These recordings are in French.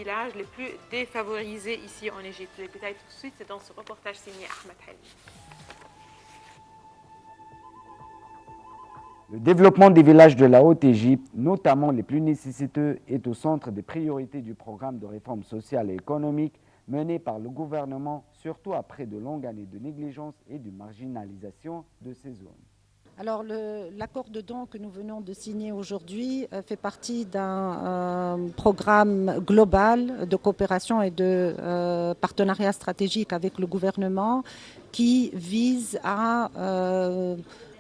villages les plus défavorisés ici en Égypte. Les détails tout de suite, c'est dans ce reportage signé Ahmed Helmi. Le développement des villages de la Haute-Égypte, notamment les plus nécessiteux, est au centre des priorités du programme de réforme sociale et économique mené par le gouvernement, surtout après de longues années de négligence et de marginalisation de ces zones. Alors l'accord de don que nous venons de signer aujourd'hui fait partie d'un programme global de coopération et de partenariat stratégique avec le gouvernement qui vise à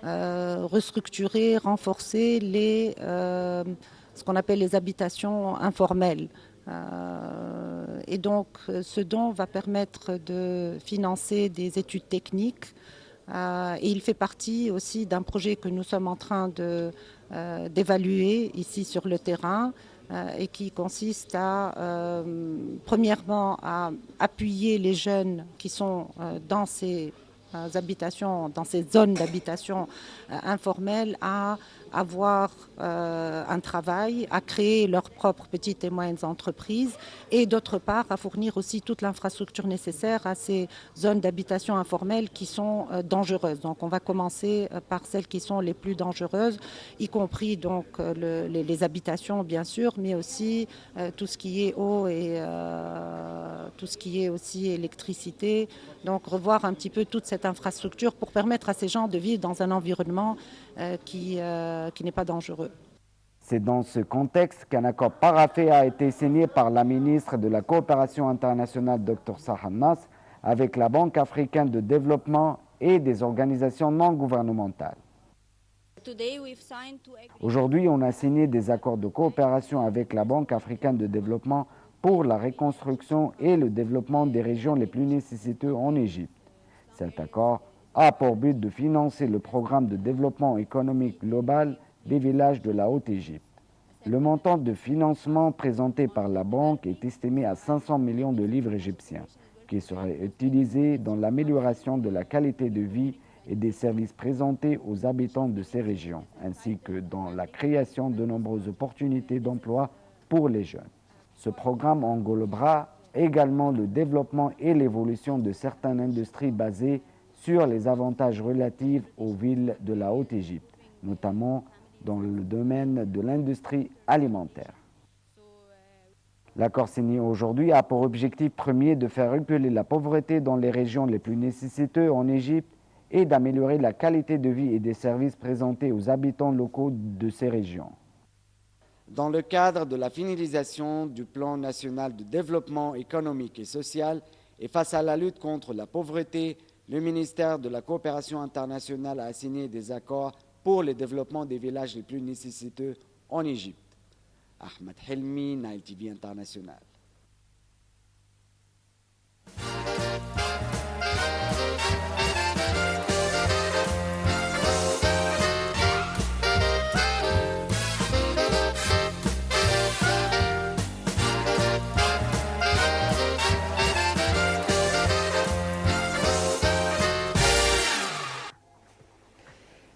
restructurer, renforcer ce qu'on appelle les habitations informelles. Et donc ce don va permettre de financer des études techniques. Et il fait partie aussi d'un projet que nous sommes en train d'évaluer ici sur le terrain et qui consiste à, premièrement, à appuyer les jeunes qui sont dans ces habitations, dans ces zones d'habitation informelles à avoir un travail, à créer leurs propres petites et moyennes entreprises et d'autre part à fournir aussi toute l'infrastructure nécessaire à ces zones d'habitation informelles qui sont dangereuses. Donc on va commencer par celles qui sont les plus dangereuses, y compris donc les habitations bien sûr, mais aussi tout ce qui est eau et tout ce qui est aussi électricité. Donc revoir un petit peu toute cette infrastructure pour permettre à ces gens de vivre dans un environnement qui n'est pas dangereux. C'est dans ce contexte qu'un accord paraphé a été signé par la ministre de la Coopération internationale, Dr Sahan Nas, avec la Banque africaine de développement et des organisations non gouvernementales. Aujourd'hui, on a signé des accords de coopération avec la Banque africaine de développement pour la reconstruction et le développement des régions les plus nécessiteuses en Égypte. Cet accord a pour but de financer le programme de développement économique global des villages de la Haute-Égypte. Le montant de financement présenté par la banque est estimé à 500 millions de livres égyptiens, qui seraient utilisés dans l'amélioration de la qualité de vie et des services présentés aux habitants de ces régions, ainsi que dans la création de nombreuses opportunités d'emploi pour les jeunes. Ce programme englobera également le développement et l'évolution de certaines industries basées sur les avantages relatifs aux villes de la Haute-Égypte, notamment dans le domaine de l'industrie alimentaire. L'accord signé aujourd'hui a pour objectif premier de faire reculer la pauvreté dans les régions les plus nécessiteuses en Égypte et d'améliorer la qualité de vie et des services présentés aux habitants locaux de ces régions. Dans le cadre de la finalisation du plan national de développement économique et social et face à la lutte contre la pauvreté, le ministère de la Coopération internationale a signé des accords pour le développement des villages les plus nécessiteux en Égypte. Ahmed Helmi, Nile TV International.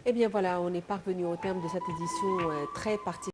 Eh bien voilà, on est parvenu au terme de cette édition très particulière.